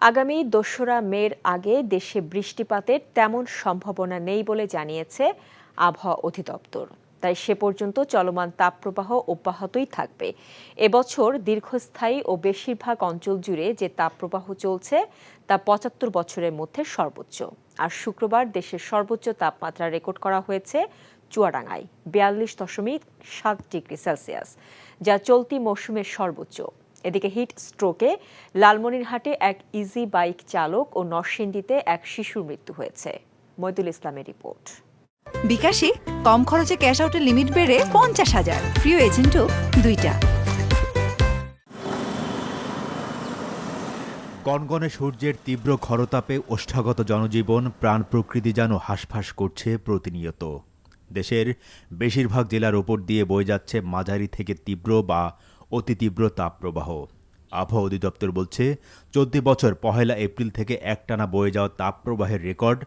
আগামী ২রা মের আগে দেশে বৃষ্টিপাতের তেমন সম্ভাবনা নেই বলে জানিয়েছে আবহাওয়া অধিদপ্তর। তাই সে পর্যন্ত চলমান তাপপ্রবাহ অব্যাহতই থাকবে। এবছর দীর্ঘস্থায়ী ও বেশিরভাগ অঞ্চল জুড়ে যে তাপপ্রবাহ চলছে তা ৭৫ বছরের মধ্যে সর্বোচ্চ। আর শুক্রবার দেশের সর্বোচ্চ তাপমাত্রা রেকর্ড করা হয়েছে চুয়াডাঙ্গায় ৪২.৭ ডিগ্রি সেলসিয়াস, যা চলতি মৌসুমের সর্বোচ্চ। এদিকে হিট স্ট্রোকে লালমনিরহাটে এক ইজি বাইক চালক ও নরসিংদীতে এক শিশুর মৃত্যু হয়েছে। মইদুল ইসলামের রিপোর্ট। বিকাশে কম খরচে ক্যাশ আউটের লিমিট বেড়ে ৫০,০০০, প্রিয় এজেন্টও ২টা। গনগনে সূর্যের তীব্র খরতাপে ওষ্ঠাগত জনজীবন, প্রাণ প্রকৃতি যেন হাঁসফাঁস করছে প্রতিনিয়ত। দেশের বেশিরভাগ জেলার ওপর দিয়ে বয়ে যাচ্ছে মাঝারি থেকে তীব্র বা অতি তীব্র তাপপ্রবাহ। আবহাওয়া অধিদপ্তর বলছে, চলতি বছর ১ এপ্রিল থেকে একটানা বয়ে যাওয়া তাপপ্রবাহের রেকর্ড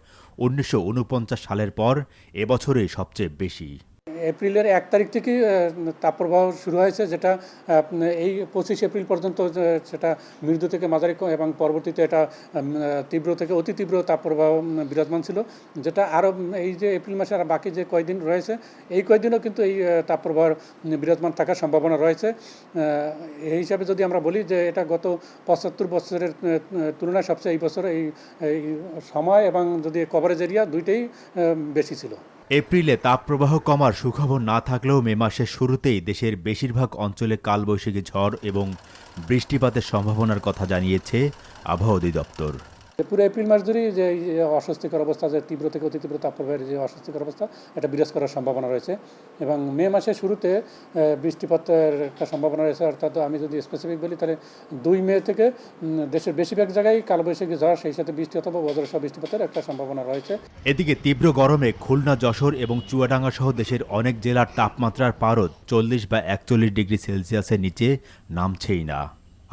১৯৪৯ সালের পর এবছরেই সবচেয়ে বেশি। এপ্রিলের ১ তারিখ থেকে তাপপ্রবাহ শুরু হয়েছে, যেটা এই ২৫ এপ্রিল পর্যন্ত সেটা মৃদু থেকে মাঝারি এবং পরবর্তীতে এটা তীব্র থেকে অতি তীব্র তাপপ্রবাহ বিরাজমান ছিল, যেটা আরও এই যে এপ্রিল মাসে আর বাকি যে কয়েকদিন রয়েছে এই কয়েকদিনও কিন্তু এই তাপপ্রবাহ বিরাজমান থাকার সম্ভাবনা রয়েছে। এই হিসাবে যদি আমরা বলি যে এটা গত ৭৫ বছরের তুলনায় সবচেয়ে এই বছর এই সময় এবং যদি কভারেজ এরিয়া দুইটাই বেশি ছিল। এপ্রিলে তাপপ্রবাহ কমার সুখবর না থাকলেও মে মাসের শুরুতেই দেশের বেশিরভাগ অঞ্চলে কালবৈশাখী ঝড় এবং বৃষ্টিপাতের সম্ভাবনার কথা জানিয়েছে আবহাওয়া অধিদপ্তর। পুরো এপ্রিল মাস ধরেই যে অস্বস্তিকর অবস্থা, যে তীব্র থেকে অতি তীব্র তাপপ্রবাহের যে অস্বস্তিকর অবস্থা, এটা বিরাজ করার সম্ভাবনা রয়েছে এবং মে মাসের শুরুতে বৃষ্টিপাতের একটা সম্ভাবনা রয়েছে। অর্থাৎ আমি যদি স্পেসিফিক বলি তাহলে ২ মে থেকে দেশের বেশিরভাগ জায়গায় কালবৈশাখী ঝড়, সেই সাথে বৃষ্টি অথবা বজ্রসহ বৃষ্টিপাতের একটা সম্ভাবনা রয়েছে। এদিকে তীব্র গরমে খুলনা, যশোর এবং চুয়াডাঙ্গা সহ দেশের অনেক জেলার তাপমাত্রার পারদ ৪০ বা ৪১ ডিগ্রি সেলসিয়াসের নিচে নামছেই না।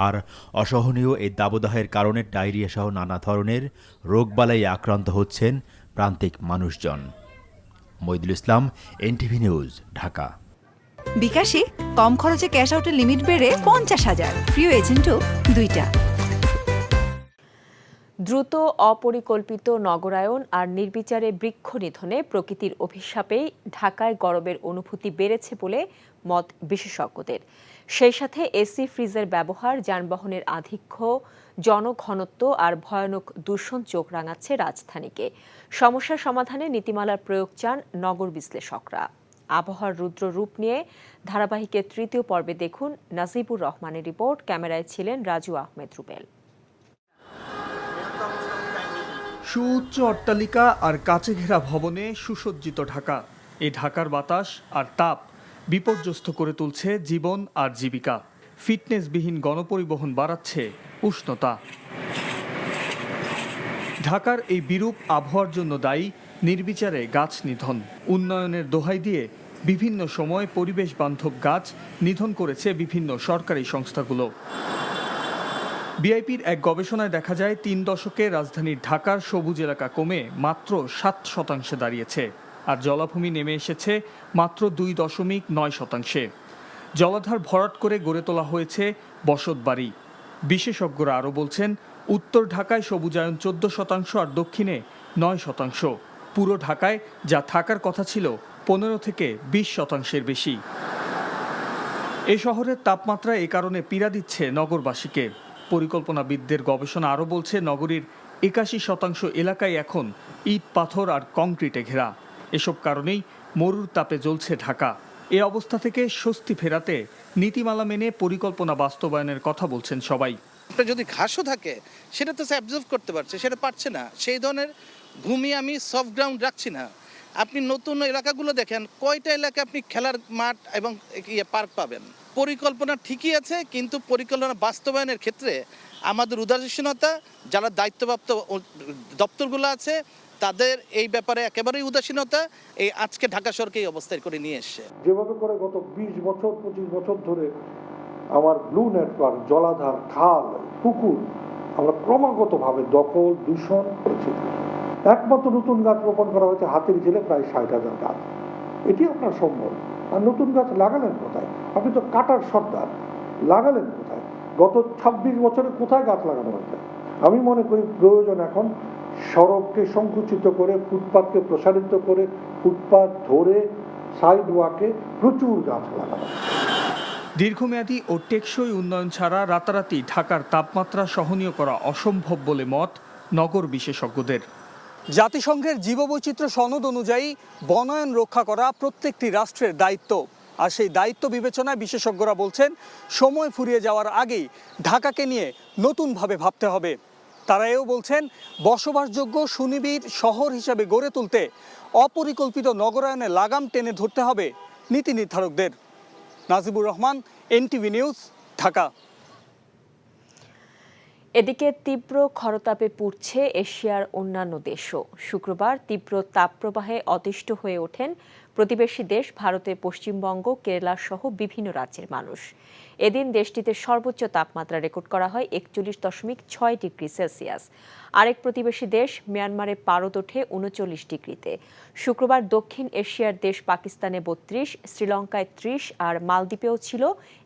আর অসহনীয় এই দাবদাহের কারণে ডায়রিয়া সহ নানা ধরনের রোগবালাই আক্রান্ত হচ্ছেন প্রান্তিক মানুষজন। মইদুল ইসলাম, এনটিভি নিউজ, ঢাকা। বিকাশে কম খরচে ক্যাশ আউটের লিমিট বেড়ে ৫০,০০০, প্রিয় এজেন্টও ২টা। দ্রুত অপরিকল্পিত নগরায়ন আর নির্বিচারে বৃক্ষ নিধনে প্রকৃতির অভিশাপেই ঢাকায় গরমের অনুভূতি বেড়েছে বলে মত বিশেষজ্ঞদের। সেই সাথে এসি, ফ্রিজের ব্যবহার, যানবাহনের আধিক্য, জনঘনত্ব আর ভয়ানক দূষণ চোখ রাঙাচ্ছে রাজধানীকে। সমস্যা সমাধানে নীতিমালার প্রয়োগ চান নগর বিশ্লেষকরা। আবহাওয়ার রুদ্র রূপ নিয়ে ধারাবাহিকের ৩য় পর্বে দেখুন নাজিবুর রহমানের রিপোর্ট। ক্যামেরায় ছিলেন রাজু আহমেদ রুবেল। সুউচ্চ অট্টালিকা আর কাচে ঘেরা ভবনে সুসজ্জিত ঢাকা। এই ঢাকার বাতাস আর তাপ বিপর্যস্ত করে তুলছে জীবন আর জীবিকা। ফিটনেসবিহীন গণপরিবহন বাড়াচ্ছে উষ্ণতা। ঢাকার এই বিরূপ আবহাওয়ার জন্য দায়ী নির্বিচারে গাছ নিধন। উন্নয়নের দোহাই দিয়ে বিভিন্ন সময় পরিবেশ বান্ধব গাছ নিধন করেছে বিভিন্ন সরকারি সংস্থাগুলো। বিআইপির এক গবেষণায় দেখা যায় ৩ দশকে রাজধানীর ঢাকার সবুজ এলাকা কমে মাত্র ৭% দাঁড়িয়েছে, আর জলাভূমি নেমে এসেছে মাত্র ২.৯%। জলাধার ভরাট করে গড়ে তোলা হয়েছে বসতবাড়ি। বিশেষজ্ঞরা আরও বলছেন, উত্তর ঢাকায় সবুজায়ন ১৪% আর দক্ষিণে ৯%। পুরো ঢাকায় যা থাকার কথা ছিল ১৫ থেকে ২০% বেশি। এ শহরের তাপমাত্রা এ কারণে পীড়া দিচ্ছে নগরবাসীকে। পরিকল্পনাবিদদের গবেষণা আরও বলছে, নগরীর ৮১% এলাকায় এখন ইট, পাথর আর কংক্রিটে ঘেরা। এসব কারণেই মরুর তাপে জ্বলছে ঢাকা। এ অবস্থা থেকে স্বস্তি ফেরাতে নীতিমালা মেনে পরিকল্পনা বাস্তবায়নের কথা বলছেন সবাই। যদি ঘাসও থাকে সেটা তো অ্যাবজর্ব করতে পারছে, সেটা পারছে না। সেই ধরনের ভূমি আমি সফট গ্রাউন্ড রাখছি না। আপনি নতুন এলাকাগুলো দেখেন, কয়টা এলাকায় আপনি খেলার মাঠ এবং পার্ক পাবেন। পরিকল্পনা ঠিকই আছে, কিন্তু পরিকল্পনা বাস্তবায়নের ক্ষেত্রে আমাদের উদাসীনতা, যারা দায়িত্বপ্রাপ্ত দপ্তরগুলো আছে তাদের এই ব্যাপারে একেবারেই উদাসীনতা, এই আজকে ঢাকা শহরকে এই অবস্থায় করে নিয়ে এসছে। যেভাবে করে গত ২০ বছর ২৫ বছর ধরে আমার ব্লু নেটওয়ার্ক, জলাধার, খাল, পুকুর আমরা ক্রমাগতভাবে দখল, দূষণ করেছি। একমাত্র নতুন গাছ রোপণ করা হয়েছে হাতির ঝিলে প্রায় ৬০,০০০ গাছ। এটি আপনার সম্ভব। আর নতুন গাছ লাগালেন কোথায়? আপনি তো কাটার সর্দার, লাগালেন কোথায়? গত ২৬ বছরে কোথায় গাছ লাগানো হয়েছে? আমি মনে করি প্রয়োজন এখন সড়ককে সংকুচিত করে, ফুটপাতকে প্রসারিত করে, ফুটপাত ধরে সাইড ওয়াকে প্রচুর গাছ লাগানো। দীর্ঘমেয়াদী ও টেকসই উন্নয়ন ছাড়া রাতারাতি ঢাকার তাপমাত্রা সহনীয় করা অসম্ভব বলে মত নগর বিশেষজ্ঞদের। জাতিসংঘের জীববৈচিত্র্য সনদ অনুযায়ী বনায়ন রক্ষা করা প্রত্যেকটি রাষ্ট্রের দায়িত্ব। আর সেই দায়িত্ব বিবেচনায় বিশেষজ্ঞরা বলছেন সময় ফুরিয়ে যাওয়ার আগেই ঢাকাকে নিয়ে নতুনভাবে ভাবতে হবে। তারা এও বলছেন বসবাসযোগ্য সুনিবিড় শহর হিসাবে গড়ে তুলতে অপরিকল্পিত নগরায়নে লাগাম টেনে ধরতে হবে নীতি নির্ধারকদের। Najibur Rahman, NTV news, Dhaka. এদিকে তীব্র খরতাপে পুড়ছে এশিয়ার অন্যান্য দেশও। শুক্রবার তীব্র তাপপ্রবাহে অতিষ্ঠ হয়ে ওঠেন প্রতিবেশী দেশ ভারতের পশ্চিমবঙ্গ, কেরালা সহ বিভিন্ন রাজ্যের মানুষ। এদিন দেশটিতে সর্বোচ্চ তাপমাত্রা রেকর্ড করা হয় 41.6 ডিগ্রি সেলসিয়াস। আরেক প্রতিবেশী দেশ মিয়ানমারে পারদ ওঠে 39 ডিগ্রিতে। শুক্রবার দক্ষিণ এশিয়ার দেশ পাকিস্তানে 32, শ্রীলঙ্কায় 30 আর মালদ্বীপেও ছিল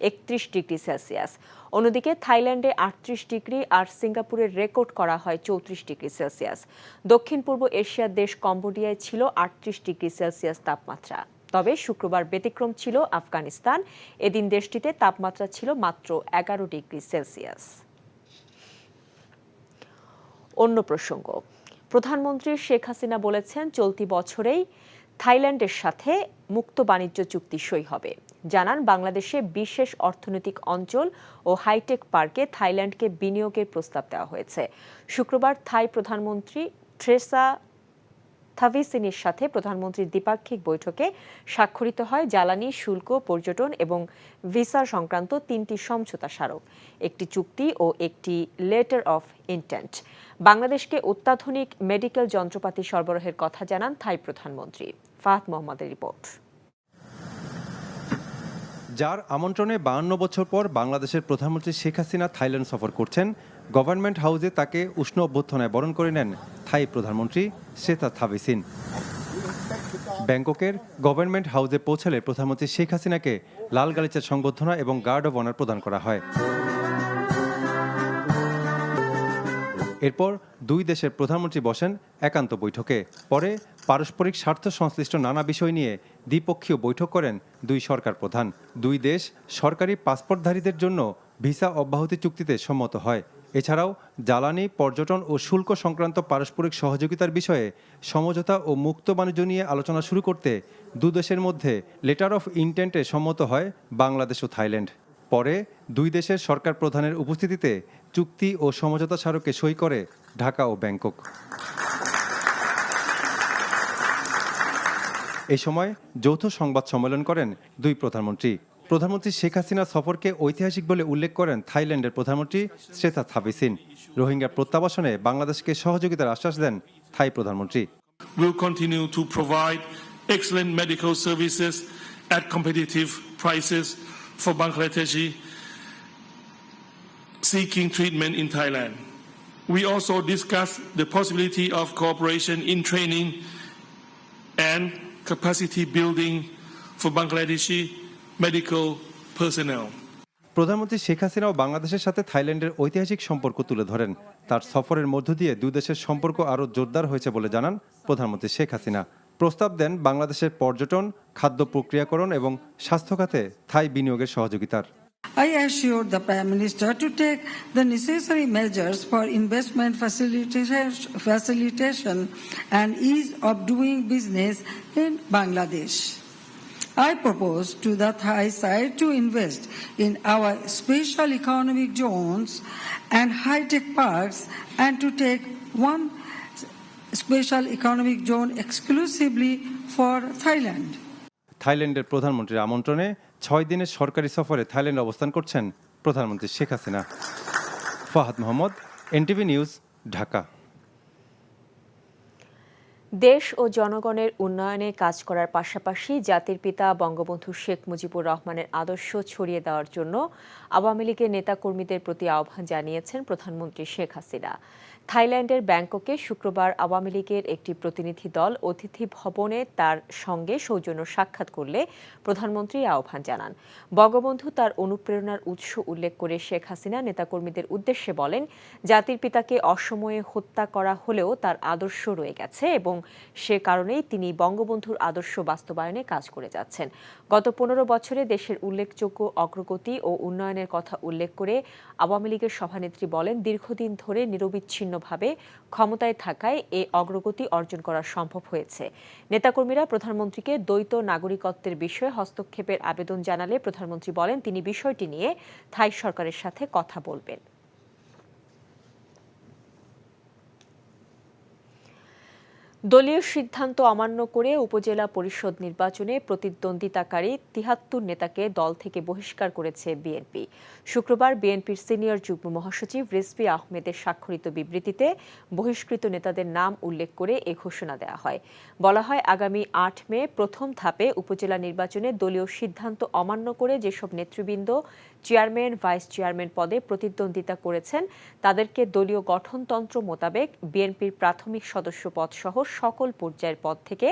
31 ডিগ্রি সেলসিয়াস। অন্যদিকে থাইল্যান্ডে 38 ডিগ্রি আর সিঙ্গাপুরের রেকর্ড করা হয় 34 ডিগ্রি সেলসিয়াস। দক্ষিণ পূর্ব এশিয়ার দেশ কম্বোডিয়ায় ছিল 38 ডিগ্রি সেলসিয়াস তাপমাত্রা। তবে শুক্রবার ব্যতিক্রম ছিল আফগানিস্তান। এদিন দেশটিতে তাপমাত্রা ছিল মাত্র 11 ডিগ্রি সেলসিয়াস। অন্য প্রসঙ্গ, প্রধানমন্ত্রী শেখ হাসিনা বলেছেন চলতি বছরেই থাইল্যান্ডের সাথে মুক্ত বাণিজ্য চুক্তি সই হবে। জানান বাংলাদেশে বিশেষ অর্থনৈতিক অঞ্চল ও হাইটেক পার্কে থাইল্যান্ডকে বিনিয়োগের প্রস্তাব দেওয়া হয়েছে। শুক্রবার থাই প্রধানমন্ত্রী থ্রেসা থাভিসিনির সাথে প্রধানমন্ত্রীর দ্বিপাক্ষিক বৈঠকে স্বাক্ষরিত হয় জ্বালানি, শুল্ক, পর্যটন এবং ভিসা সংক্রান্ত 3টি সমঝোতা স্মারক, একটি চুক্তি ও একটি লেটার অফ ইন্টেন্ট। বাংলাদেশকে অত্যাধুনিক মেডিকেল যন্ত্রপাতি সরবরাহের কথা জানান থাই প্রধানমন্ত্রী। ফাহাদ মোহাম্মদের রিপোর্ট। যার আমন্ত্রণে 52 বছর পর বাংলাদেশের প্রধানমন্ত্রী শেখ হাসিনা থাইল্যান্ড সফর করছেন, গভর্নমেন্ট হাউসে তাকে উষ্ণ অভ্যর্থনায় বরণ করে নেন থাই প্রধানমন্ত্রী শ্রেতা থাভিসিন। ব্যাংককের গভর্নমেন্ট হাউসে পৌঁছালে প্রধানমন্ত্রী শেখ হাসিনাকে লাল গালিচার সংবর্ধনা এবং গার্ড অব অনার প্রদান করা হয়। এরপর দুই দেশের প্রধানমন্ত্রী বসেন একান্ত বৈঠকে। পরে পারস্পরিক স্বার্থ সংশ্লিষ্ট নানা বিষয় নিয়ে দ্বিপক্ষীয় বৈঠক করেন দুই সরকার প্রধান। দুই দেশ সরকারি পাসপোর্টধারীদের জন্য ভিসা অব্যাহতি চুক্তিতে সম্মত হয়। এছাড়াও জ্বালানি, পর্যটন ও শুল্ক সংক্রান্ত পারস্পরিক সহযোগিতার বিষয়ে সমঝোতা ও মুক্ত বাণিজ্য নিয়ে আলোচনা শুরু করতে দুই দেশের মধ্যে লেটার অফ ইন্টেন্টে সম্মত হয় বাংলাদেশ ও থাইল্যান্ড। পরে দুই দেশের সরকার প্রধানের উপস্থিতিতে চুক্তি ও সমঝোতা স্মারকে সই করে ঢাকা ও ব্যাংকক। এই সময় যৌথ সংবাদ সম্মেলন করেন দুই প্রধানমন্ত্রী। প্রধানমন্ত্রী শেখ হাসিনা সফরকে ঐতিহাসিক বলে উল্লেখ করেন থাইল্যান্ডের প্রধানমন্ত্রী শ্রেতা থাভিসিন। রোহিঙ্গা প্রত্যাবাসনে বাংলাদেশকে সহযোগিতার আশ্বাস দেন থাই প্রধানমন্ত্রী। We'll continue to provide excellent medical services at competitive prices for Bangladeshi seeking treatment in Thailand. We also discussed the possibility of cooperation in training and capacity building for Bangladeshi medical personnel. প্রধানমন্ত্রী শেখ হাসিনাও বাংলাদেশের সাথে থাইল্যান্ডের ঐতিহাসিক সম্পর্ক তুলে ধরেন। তার সফরের মধ্য দিয়ে দুই দেশের সম্পর্ক আরও জোরদার হয়েছে বলে জানান প্রধানমন্ত্রী শেখ হাসিনা। প্রস্তাব দেন বাংলাদেশের পর্যটন, খাদ্য প্রক্রিয়াকরণ এবং স্বাস্থ্য খাতে থাই বিনিয়োগের সহযোগিতার। I assured the Prime Minister to take the necessary measures for investment facilitation and ease of doing business in Bangladesh. I propose to the Thai side to invest in our special economic zones and high-tech parks and to take one special economic zone exclusively for Thailand. থাইল্যান্ডের প্রধানমন্ত্রীর আমন্ত্রণে 6 দিনের সরকারি সফরে থাইল্যান্ডে অবস্থান করছেন প্রধানমন্ত্রী শেখ হাসিনা। Fahad Mohammad, NTV news, Dhaka. দেশ ও জনগণের উন্নয়নে কাজ করার পাশাপাশি জাতির পিতা বঙ্গবন্ধু শেখ মুজিবুর রহমানের আদর্শ ছড়িয়ে দেওয়ার জন্য আওয়ামী লীগের নেতাকর্মীদের প্রতি আহ্বান জানিয়েছেন প্রধানমন্ত্রী শেখ হাসিনা। থাইল্যান্ডের ব্যাংককে শুক্রবার আওয়ামী লীগের একটি প্রতিনিধি দল অতিথি ভবনে তার সঙ্গে সৌজন্য সাক্ষাৎ করলে প্রধানমন্ত্রী আহ্বান জানান। বঙ্গবন্ধু তার অনুপ্রেরণার উৎস উল্লেখ করে শেখ হাসিনা নেতাকর্মীদের উদ্দেশ্যে বলেন, জাতির পিতাকে অসময়ে হত্যা করা হলেও তার আদর্শ রয়ে গেছে এবং সে কারণেই তিনি বঙ্গবন্ধুর আদর্শ বাস্তবায়নে কাজ করে যাচ্ছেন। গত 15 বছরে দেশের উল্লেখযোগ্য অগ্রগতি ও উন্নয়নের কথা উল্লেখ করে আওয়ামী লীগের সভানেত্রী বলেন, দীর্ঘদিন ধরে নিরবিচ্ছিন্নভাবে ক্ষমতায় থাকায় এ অগ্রগতি অর্জন করা সম্ভব হয়েছে। নেতাকর্মীরা প্রধানমন্ত্রীকে দ্বৈত নাগরিকত্বের বিষয়ে হস্তক্ষেপের আবেদন জানালে প্রধানমন্ত্রী বলেন, তিনি বিষয়টি নিয়ে থাই সরকারের সাথে কথা বলবেন। দলীয় সিদ্ধান্ত অমান্য করে উপজেলা পরিষদ নির্বাচনে প্রতিদ্বন্দ্বিতাকারী ৭৩ নেতাকে দল থেকে বহিষ্কার করেছে বিএনপি। শুক্রবার বিএনপির সিনিয়র যুগ্ম মহাসচিব রিজভী আহমেদের স্বাক্ষরিত বিবৃতিতে বহিষ্কৃত নেতাদের নাম উল্লেখ করে এ ঘোষণা দেওয়া হয়। বলা হয়, আগামী ৮ মে প্রথম ধাপে উপজেলা নির্বাচনে দলীয় সিদ্ধান্ত অমান্য করে যেসব নেতৃবৃন্দ চেয়ারম্যান, ভাইস চেয়ারম্যান পদে প্রতিদ্বন্দ্বিতা করেছেন তাদেরকে দলীয় গঠনতন্ত্র মোতাবেক বিএনপির প্রাথমিক সদস্য পদ সহ সকল পর্যায়ের পদ থেকে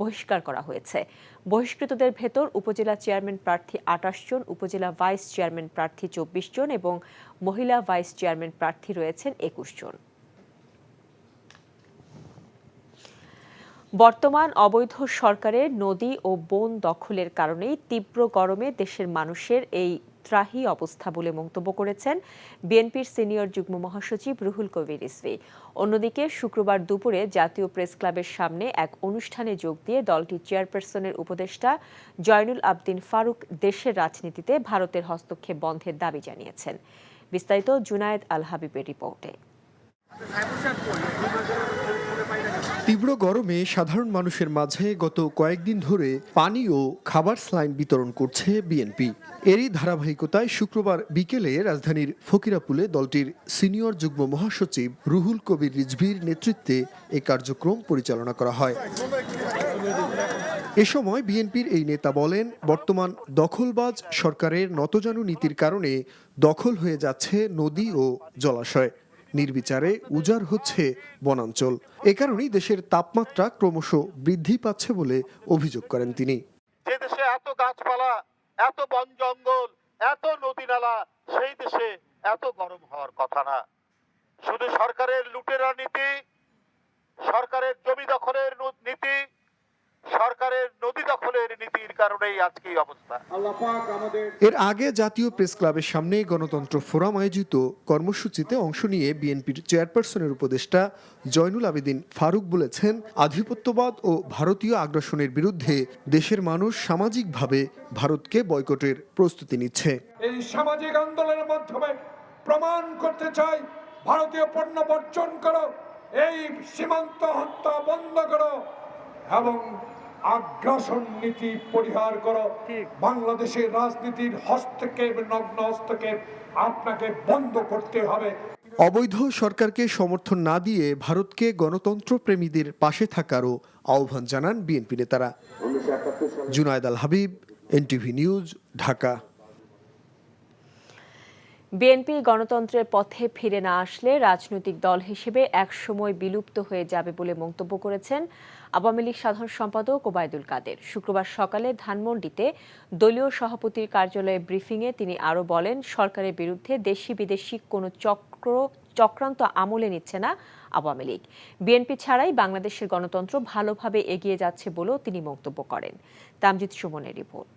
বহিষ্কার করা হয়েছে। বহিষ্কৃতদের ভেতর উপজেলা চেয়ারম্যান প্রার্থী ২৮ জন, উপজেলা ভাইস চেয়ারম্যান প্রার্থী ২৪ জন এবং মহিলা ভাইস চেয়ারম্যান প্রার্থী রয়েছেন ২১ জন। বর্তমান অবৈধ সরকারের নদী ও বন দখলের কারণেই তীব্র গরমে দেশের মানুষের এই ত্রাহি অবস্থা বলে মন্তব্য করেছেন বিএনপির সিনিয়র যুগ্ম মহাসচিব রুহুল কবির রিজভী। অন্যদিকে শুক্রবার দুপুরে জাতীয় প্রেস ক্লাবের সামনে এক অনুষ্ঠানে যোগ দিয়ে দলটির চেয়ারপারসনের উপদেষ্টা জয়নুল আবদিন ফারুক দেশের রাজনীতিতে ভারতের হস্তক্ষেপ বন্ধের দাবি জানিয়েছেন। বিস্তারিত জুনায়েদ আল হাবিবের রিপোর্টে। তীব্র গরমে সাধারণ মানুষের মাঝে গত কয়েকদিন ধরে পানি ও খাবার স্যালাইন বিতরণ করছে বিএনপি। এরই ধারাবাহিকতায় শুক্রবার বিকেলে রাজধানীর ফকিরাপুলে দলটির সিনিয়র যুগ্ম মহাসচিব রুহুল কবির রিজভীর নেতৃত্বে এ কার্যক্রম পরিচালনা করা হয়। এ সময় বিএনপির এই নেতা বলেন, বর্তমান দখলবাজ সরকারের নতজানু নীতির কারণে দখল হয়ে যাচ্ছে নদী ও জলাশয়, নির্বিচারে উজাড় হচ্ছে বনাঞ্চল। এ কারণেই দেশের তাপমাত্রা ক্রমশ বৃদ্ধি পাচ্ছে বলে অভিযোগ করেন তিনি। যে দেশে এত গাছপালা, এত বন জঙ্গল, এত নদী নালা, সেই দেশে এত গরম হওয়ার কথা না। শুধু সরকারের লুটেরা নীতি, সরকারের জমি দখলের নীতি, সরকারের নদী দখলের নীতির কারণেই আজকে এই অবস্থা। এর আগে জাতীয় প্রেস ক্লাবের সামনে গণতন্ত্র ফোরাম আয়োজিত কর্মসূচিতে অংশ নিয়ে বিএনপির চেয়ারপারসনের উপদেষ্টা জয়নুল আবেদিন ফারুক বলেছেন, আধিপত্যবাদ ও ভারতীয় আগ্রাসনের বিরুদ্ধে দেশের মানুষ সামাজিকভাবে ভারতকে বয়কটের প্রস্তুতি নিচ্ছে। এই সামাজিক আন্দোলনের মাধ্যমে প্রমাণ করতে চাই, ভারতীয় পণ্য বর্জন করো, এই সীমান্ত হত্যা বন্ধ করো এবং আগ্রাসন নীতি পরিহার করো। বাংলাদেশের রাজনীতির হস্তক্ষেপ, নগ্ন হস্তক্ষেপ আপনাকে বন্ধ করতে হবে। অবৈধ সরকারকে সমর্থন না দিয়ে ভারতকে গণতন্ত্র প্রেমীদের পাশে থাকারও আহ্বান জানান বিএনপি নেতারা। Junaid Al Habib, NTV news, Dhaka. BNP গণতন্ত্রের পথে ফিরে না আসলে রাজনৈতিক দল হিসেবে একসময় বিলুপ্ত হয়ে যাবে বলে মন্তব্য করেছেন আওয়ামী লীগ সাধারণ সম্পাদক ওবায়দুল কাদের। শুক্রবার সকালে ধানমন্ডিতে দলীয় সভাপতির কার্যালয়ে ব্রিফিংয়ে তিনি আরও বলেন, সরকারের বিরুদ্ধে দেশি বিদেশি কোনো চক্রান্ত আমলে নিচ্ছে না আওয়ামী লীগ। বিএনপি ছাড়াই বাংলাদেশের গণতন্ত্র ভালোভাবে এগিয়ে যাচ্ছে বলেও তিনি মন্তব্য করেন। তামজিদ সুমনের রিপোর্ট।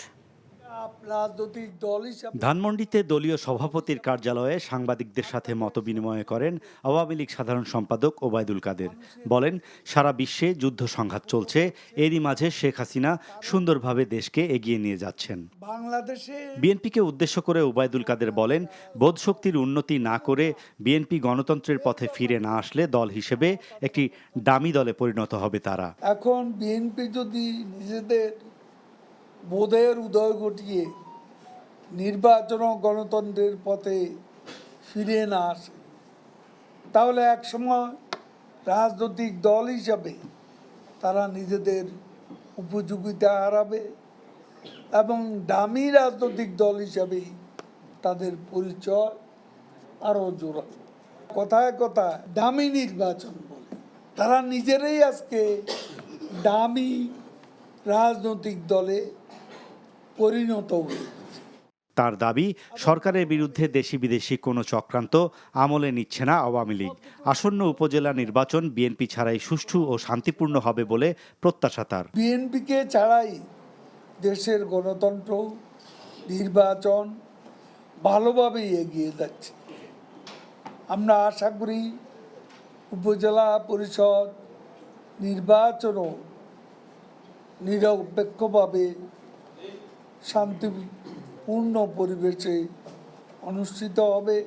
ধানমন্ডিতে দলীয় সভাপতির কার্যালয়ে সাংবাদিকদের সাথে মতবিনিময় করেন আওয়ামী লীগ সাধারণ সম্পাদক ওবায়দুল কাদের। বলেন, সারা বিশ্বে যুদ্ধ সংঘাত চলছে, এরই মাঝে শেখ হাসিনা সুন্দরভাবে দেশকে এগিয়ে নিয়ে যাচ্ছেন। বিএনপিকে উদ্দেশ্য করে ওবায়দুল কাদের বলেন, বোধশক্তির উন্নতি না করে বিএনপি গণতন্ত্রের পথে ফিরে না আসলে দল হিসেবে একটি ডামি দলে পরিণত হবে তারা। এখন বিএনপি যদি নিজেদের বোধের উদয় ঘটিয়ে নির্বাচন ও গণতন্ত্রের পথে ফিরে না আসে, তাহলে একসময় রাজনৈতিক দল হিসাবে তারা নিজেদের উপযোগিতা হারাবে এবং দামি রাজনৈতিক দল হিসাবেই তাদের পরিচয় আরও জোরালো। কথায় কথায় দামি নির্বাচন বলে তারা নিজেরাই আজকে দামি রাজনৈতিক দলে পরিণত হয়ে গেছে। তার দাবি, সরকারের বিরুদ্ধে দেশি বিদেশি কোনো চক্রান্ত আমলে নিচ্ছে না আওয়ামী লীগ। আসন্ন উপজেলা নির্বাচন বিএনপি ছাড়াই সুষ্ঠু ও শান্তিপূর্ণ হবে বলে প্রত্যাশা তার। বিএনপিকে ছাড়াই দেশের গণতন্ত্র নির্বাচন ভালোভাবেই এগিয়ে যাচ্ছে। আমরা আশা করি উপজেলা পরিষদ নির্বাচনও নিরপেক্ষভাবে শান্তিপূর্ণ পরিবেশে অনুষ্ঠিত হবে।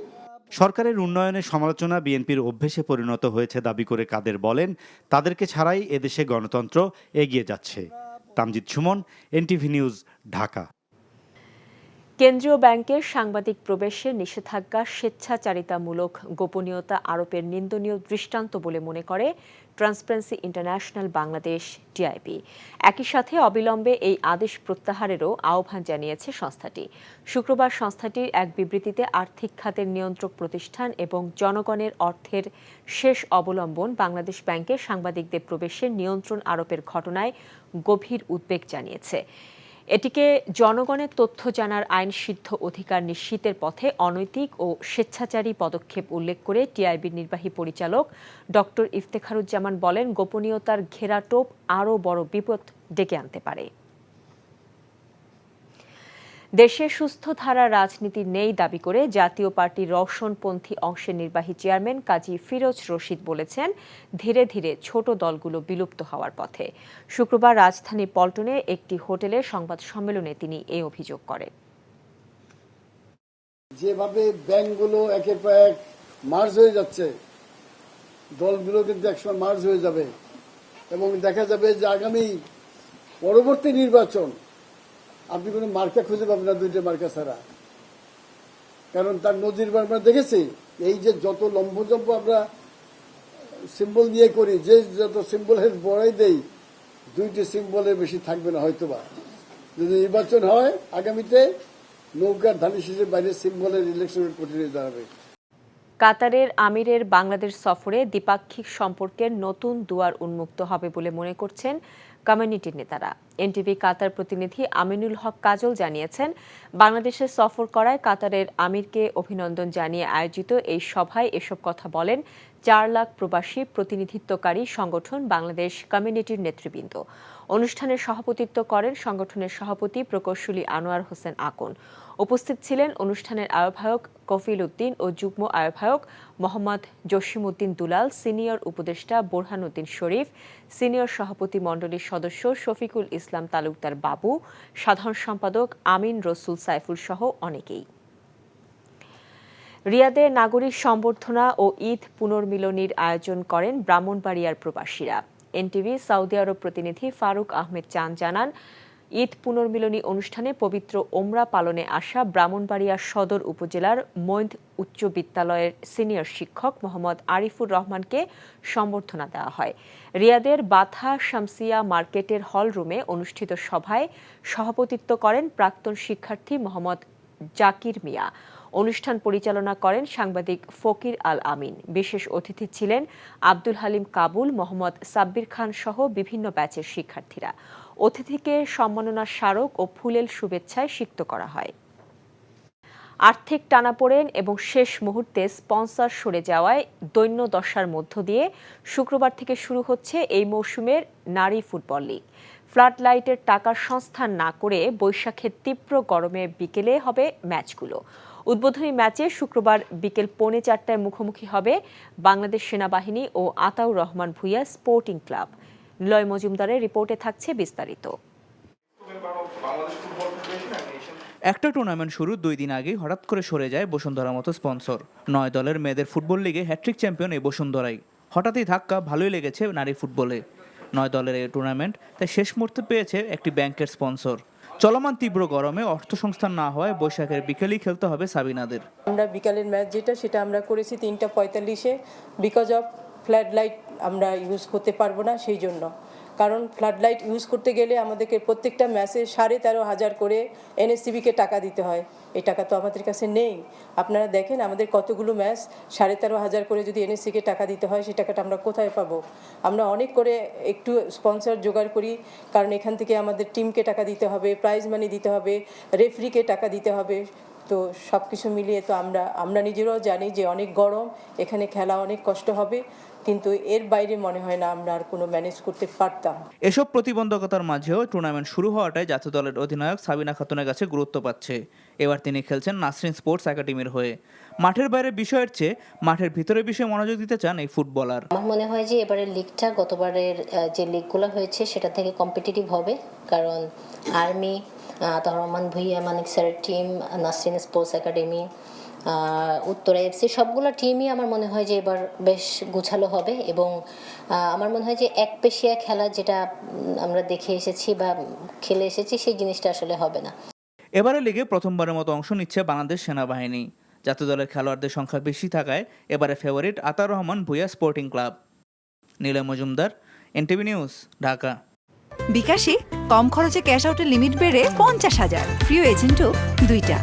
সরকারের উন্নয়নের সমালোচনা বিএনপির অভ্যেসে পরিণত হয়েছে দাবি করে কাদের বলেন, তাদেরকে ছাড়াই এদেশে গণতন্ত্র এগিয়ে যাচ্ছে। Tamjid Suman, NTV news, Dhaka. কেন্দ্রীয় ব্যাংকের সাংবাদিক প্রবেশে নিষেধাজ্ঞা স্বেচ্ছাচারিতামূলক গোপনীয়তা আরোপের নিন্দনীয় দৃষ্টান্ত বলে মনে করে ট্রান্সপারেন্সি ইন্টারন্যাশনাল বাংলাদেশ টিআইবি। একই সাথে অবিলম্বে এই আদেশ প্রত্যাহারেরও আহ্বান জানিয়েছে সংস্থাটি। শুক্রবার সংস্থাটির এক বিবৃতিতে আর্থিক খাতের নিয়ন্ত্রক প্রতিষ্ঠান এবং জনগণের অর্থের শেষ অবলম্বন বাংলাদেশ ব্যাংকের সাংবাদিকদের প্রবেশের নিয়ন্ত্রণ আরোপের ঘটনায় গভীর উদ্বেগ জানিয়েছে। এটিকে জনগণের তথ্য জানার আইনসিদ্ধ অধিকার নিশ্চিতের পথে অনৈতিক ও স্বেচ্ছাচারী পদক্ষেপ উল্লেখ করে টিআইবির নির্বাহী পরিচালক ডক্টর ইফতেখারুজ্জামান বলেন, গোপনীয়তার ঘেরাটোপ আরও বড় বিপদ ডেকে আনতে পারে। দেশে সুস্থ ধারা রাজনীতি নেই দাবি করে জাতীয় পার্টির রওশনপন্থী অংশের নির্বাহী চেয়ারম্যান কাজী ফিরোজ রশিদ বলেছেন, ধীরে ধীরে ছোট দলগুলো বিলুপ্ত হওয়ার পথে। শুক্রবার রাজধানী পল্টনে একটি হোটেলে সংবাদ সম্মেলনে তিনি এই অভিযোগ করেন। যেভাবে ব্যাংকগুলো একের পর এক মার্জ হয়ে যাচ্ছে, দলগুলো কিন্তু একসময় মার্জ হয়ে যাবে এবং দেখা যাবে যে আগামী পরবর্তী নির্বাচন আপনি কোনো মার্কা খুঁজে পাবেন না দুইটা মার্কা ছাড়া। কারণ তার নজির আমরা দেখেছি, এই যে যত লম্বজম্ব আমরা সিম্বল দিয়ে করি, যে যত সিম্বলের বড়াই দেই, দুইটি সিম্বলের বেশি থাকবে না হয়তোবা। যদি নির্বাচন হয় আগামীতে নৌকার ধানের শীষের বাইরে সিম্বলের ইলেকশনের কঠিন হয়ে দাঁড়াবে। কাতারের আমিরের বাংলাদেশ সফরে দ্বিপাক্ষিক সম্পর্কের নতুন দুয়ার উন্মুক্ত হবে বলে মনে করছেন কমিউনিটির নেতারা। এনটিভি কাতার প্রতিনিধি আমিনুল হক কাজল জানিয়েছেন, বাংলাদেশে সফর করায় কাতারের আমিরকে অভিনন্দন জানিয়ে আয়োজিত এই সভায় এসব কথা বলেন 4 লাখ প্রবাসী প্রতিনিধিত্বকারী সংগঠন বাংলাদেশ কমিউনিটির নেতৃবৃন্দ। অনুষ্ঠানে সভাপতিত্ব করেন সংগঠনের সভাপতি প্রকৌশলী আনোয়ার হোসেন আকন। উপস্থিত ছিলেন অনুষ্ঠানের আহ্বায়ক কফিল উদ্দিন ও যুগ্ম আহ্বায়ক মোহাম্মদ জসিমউদ্দিন দুলাল, সিনিয়র উপদেষ্টা বোরহানউদ্দিন শরীফ, সিনিয়র সভাপতি মণ্ডলীর সদস্য শফিকুল ইসলাম তালুকদার বাবু, সাধারণ সম্পাদক আমিন রসুল সাইফুল সহ অনেকেই। রিয়াদে নাগরিক সম্বর্ধনা ও ঈদ পুনর্মিলনীর আয়োজন করেন ব্রাহ্মণবাড়িয়ার প্রবাসীরা। এনটিভি সৌদি আরব প্রতিনিধি ফারুক আহমেদ চান জানান, ঈদ পুনর্মিলনী অনুষ্ঠানে পবিত্র ওমরা পালনে আসা ব্রাহ্মণবাড়িয়া সদর উপজেলার মৈন্দ উচ্চ বিদ্যালয়ের সিনিয়র শিক্ষক মোহাম্মদ আরিফুর রহমানকে সম্বর্ধনা দেওয়া হয়। রিয়াদের বাথা শামসিয়া মার্কেটের হল রুমে অনুষ্ঠিত সভায় সভাপতিত্ব করেন প্রাক্তন শিক্ষার্থী মোহাম্মদ জাকির মিয়া। অনুষ্ঠান পরিচালনা করেন সাংবাদিক ফকির আল আমিন। বিশেষ অতিথি ছিলেন আব্দুল হালিম কাবুল, মোহাম্মদ সাব্বির খান সহ বিভিন্ন ব্যাচের শিক্ষার্থীরা। অতিথিকে সম্মাননা স্মারক ও ফুলেল শুভেচ্ছায় সিক্ত করা হয়। আর্থিক টানাপোড়েন এবং শেষ মুহূর্তে স্পন্সর সরে যাওয়ায় দৈন্য দশার মধ্য দিয়ে শুক্রবার থেকে শুরু হচ্ছে এই মৌসুমের নারী ফুটবল লীগ। ফ্লাড লাইটের টাকার সংস্থান না করে বৈশাখের তীব্র গরমে বিকেলে হবে ম্যাচগুলো। উদ্বোধনী ম্যাচে শুক্রবার বিকেল 4:45 মুখোমুখি হবে বাংলাদেশ সেনাবাহিনী ও আতাউর রহমান ভূঁইয়া স্পোর্টিং ক্লাব। নিলয় মজুমদারের রিপোর্টে থাকছে বিস্তারিত। একটা টুর্নামেন্ট শুরু 2 দিন আগেই হঠাৎ করে সরে যায় বসুন্ধরার মতো স্পন্সর। 9 দলের মেয়েদের ফুটবল লিগে হ্যাট্রিক চ্যাম্পিয়ন এই বসুন্ধরাই। হঠাৎই ধাক্কা ভালোই লেগেছে নারী ফুটবলে। 9 দলের এই টুর্নামেন্ট তাই শেষ মুহূর্তে পেয়েছে একটি ব্যাংকের স্পন্সর। চলমান তীব্র গরমে অর্থ সংস্থান না হওয়ায় বৈশাখের বিকেলেই খেলতে হবে সাবিনাদের। আমরা বিকালের ম্যাচ যেটা আমরা করেছি 3:45-এ, বিকজ অফ ফ্লাড লাইট আমরা ইউজ করতে পারবো না, সেই জন্য কারণ ফ্লাড লাইট ইউজ করতে গেলে আমাদেরকে প্রত্যেকটা ম্যাচে 13,500 করে এনএসসিবিকে টাকা দিতে হয়। এই টাকা তো আমাদের কাছে নেই। আপনারা দেখেন আমাদের কতগুলো ম্যাচ 13,500 করে যদি এনএসসিকে টাকা দিতে হয়, সেই টাকাটা আমরা কোথায় পাবো? আমরা অনেক করে একটু স্পন্সর জোগাড় করি, কারণ এখান থেকে আমাদের টিমকে টাকা দিতে হবে, প্রাইজ মানি দিতে হবে, রেফারিকে টাকা দিতে হবে। তো সব কিছু মিলিয়ে তো আমরা নিজেরাও জানি যে অনেক গরম, এখানে খেলা অনেক কষ্ট হবে, কিন্তু এর বাইরে মনে হয় না আমরা আর কোনো ম্যানেজ করতে পারতাম। এসব প্রতিবন্ধকতার মাঝেও টুর্নামেন্ট শুরু হওয়াটাই জাতীয় দলের অধিনায়ক সাবিনা খাতুনের কাছে গুরুত্ব পাচ্ছে। এবার তিনি খেলছেন নাসরিন স্পোর্টস একাডেমির হয়ে। মাঠের বাইরে বিষয়ের চেয়ে মাঠের ভিতরে বিষয়ে মনোযোগ দিতে চান এই ফুটবলার। আমার মনে হয় যে এবারের লিগটা গতবারের যে লিগগুলো হয়েছে সেটা থেকে কম্পিটিটিভ হবে, কারণ আর্মি, তার রহমান ভুইয়া, মানিক স্যারের team, Nasrin sports academy, Uttara FC, সবগুলো টিমই আমার মনে হয় যে এবার বেশ গোছালো হবে। এবং আমার মনে হয় যে একপেশিয়া খেলা যেটা আমরা দেখে এসেছি বা খেলে এসেছি, সেই জিনিসটা আসলে হবে না। এবারে লিগে প্রথমবারের মতো অংশ নিচ্ছে বাংলাদেশ সেনাবাহিনী। জাতীয় দলের খেলোয়াড়দের সংখ্যা বেশি থাকায় এবারে favourite Atar Rahman Bhuiya sporting club. Niloy Majumder, NTV news, Dhaka. বিকাশে কম খরচে ক্যাশ আউটের লিমিট বেড়ে 50,000, প্রিয় এজেন্টও 2টা।